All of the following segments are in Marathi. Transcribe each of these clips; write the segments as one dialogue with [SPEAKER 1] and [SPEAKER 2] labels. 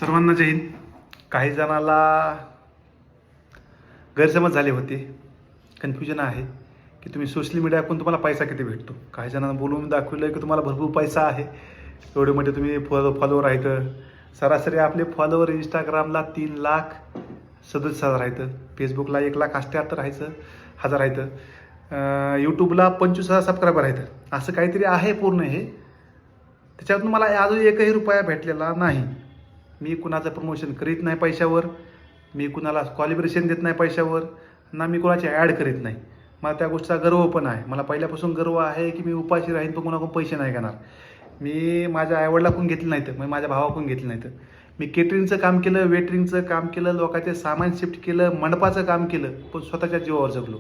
[SPEAKER 1] सर्वांना जय हिंद. काही जणाला गैरसमज झाले होते, कन्फ्युजन आहे की तुम्ही सोशल मीडियाकडून तुम्हाला पैसा किती भेटतो. काही जणांना बोलून दाखवलं की तुम्हाला भरपूर पैसा आहे, एवढे मोठे तुम्ही फॉलोवर आहेत. सरासरी आपले फॉलोवर इंस्टाग्रामला 3,67,000 आहेत, फेसबुकला 1,78,000 आहेत, यूट्यूबला 25,000 सबस्क्रायबर आहेत. असं काहीतरी आहे पूर्ण हे. त्याच्यातून मला अजून एकही रुपया भेटलेला नाही. मी कुणाचं प्रमोशन करीत नाही पैशावर, मी कुणाला कॉलिब्रेशन देत नाही पैशावर, ना मी कुणाची ॲड करीत नाही. मला त्या गोष्टीचा गर्व पण आहे. मला पहिल्यापासून गर्व आहे की मी उपाशी राहीन, पण कुणाकडून पैसे नाही घेणार. मी माझ्या आईवडिलाकडून घेतले नाहीत, मग माझ्या भावाकडून घेतले नाहीत. मी केटरिंगचं काम केलं, वेटरिंगचं काम केलं, लोकांचे सामान शिफ्ट केलं, मंडपाचं काम केलं, पण स्वतःच्या जीवावर जगलो.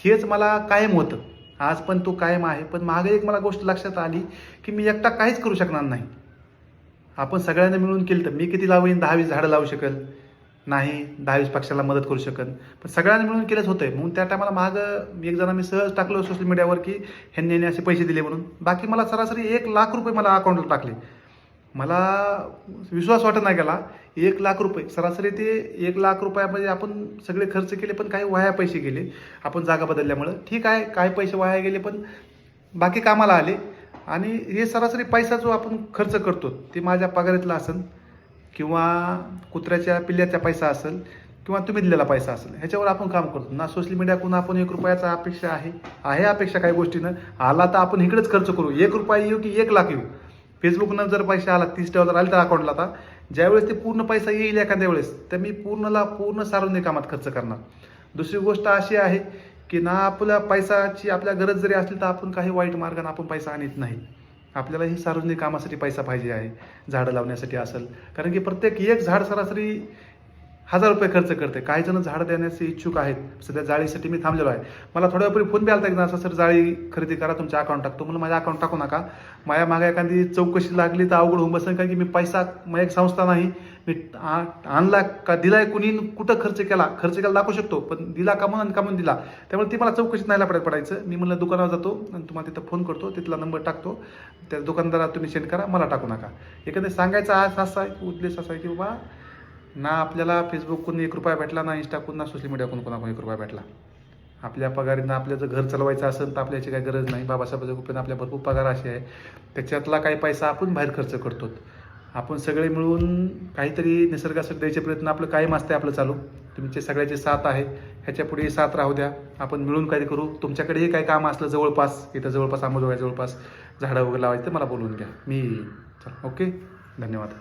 [SPEAKER 1] हेच मला कायम होतं, आज पण तो कायम आहे. पण मागे एक मला गोष्ट लक्षात आली की मी एकटा काहीच करू शकणार नाही. आपण सगळ्यांना मिळून केलं तर मी किती लावेन, 10-20 झाडं लावू शकेल नाही, 10-20 पक्षाला मदत करू शकेल, पण सगळ्यांनी मिळून केलंच होतं. म्हणून त्या टायमाला मागं एक जण मी सहज टाकलो सोशल मीडियावर की ह्यांनी असे पैसे दिले म्हणून. बाकी मला सरासरी 1,00,000 रुपये मला अकाउंटला टाकले. मला विश्वास वाटत नाही गेला. 1,00,000 रुपये सरासरी, ते 1,00,000 रुपयामध्ये आपण सगळे खर्च केले, पण काही वाया पैसे गेले आपण जागा बदलल्यामुळं. ठीक आहे, काही पैसे वाया गेले पण बाकी कामाला आले. आणि हे सरासरी पैसा जो आपण खर्च करतो ते माझ्या पगारातला असेल, किंवा कुत्र्याच्या पिल्ल्याचा पैसा असेल, किंवा तुम्ही दिलेला पैसा असेल, ह्याच्यावर आपण काम करतो ना. सोशल मीडियाकडून आपण 1 रुपयाचा अपेक्षा आहे अपेक्षा काही गोष्टीनं आला तर आपण इकडेच खर्च करू. 1 रुपया येऊ की 1,00,000 येऊ. फेसबुकनं जर पैसे आला 30,000 आले तर अकाउंटला, आता ज्यावेळेस ते पूर्ण पैसा येईल एखाद्या वेळेस, तर मी पूर्ण सार्वजनिक कामात खर्च करणार. दुसरी गोष्ट अशी आहे की ना, आपल्या पैशाची आपल्या गरज जरी असली तर आपण काही वाईट मार्गाने आपण पैसा आणत नाही. आपल्याला ही सार्वजनिक कामासाठी पैसा पाहिजे आहे, झाडं लावण्यासाठी असेल. कारण की प्रत्येक एक झाड सरासरी 1,000 रुपये खर्च करते. काही जण झाडं देण्याचे इच्छुक आहेत. सध्या जाळीसाठी मी थांबलेलो आहे. मला थोड्या वेळापूर्वी फोन बी आला की असं सर जाळी खरेदी करा, तुमच्या अकाउंट टाकतो. म्हणून माझ्या अकाउंट टाकू नका. माझ्या मागे एखादी चौकशी लागली तर अवघड होऊन बसेल, कारण की मी पैसा, माझी एक संस्था नाही, मी आणला का दिलाय, कुणी कुठं खर्च केला दाखवू शकतो, पण दिला कामून दिला. त्यामुळे ती मला चौकशीत नाही पडायचं. मी म्हणलं दुकानावर जातो आणि तुम्हाला तिथं फोन करतो, तिथला नंबर टाकतो, त्या दुकानदाराला तुम्ही सेंड करा, मला टाकू नका. एखादं सांगायचा आज असा आहे, उद्देश असा आहे की बाबा, ना आपल्याला फेसबुककडून 1 रुपया भेटला, ना इंस्टाकडून, ना सोशल मीडियाकडून कोणाकडून 1 रुपया भेटला. आपल्या पगारीनं आपलं जर घर चालवायचं असेल तर आपल्याची काही गरज नाही. बाबासाहेबांच्या कृपेनं आपल्या भरपूर पगार असे आहे, त्याच्यातला काही पैसा आपण बाहेर खर्च करतो. आपण सगळे मिळून काहीतरी निसर्गासाठी द्यायचे प्रयत्न आपलं कायम असते, आपलं चालू. तुमचे सगळ्याची साथ आहे, ह्याच्या पुढे साथ राहू द्या. आपण मिळून काही करू. तुमच्याकडेही काही काम असलं जवळपास, इथं जवळपास आंबोजोगाई जवळपास झाडं वगैरे लावायचं तर मला बोलवून घ्या, मी चला. ओके, धन्यवाद.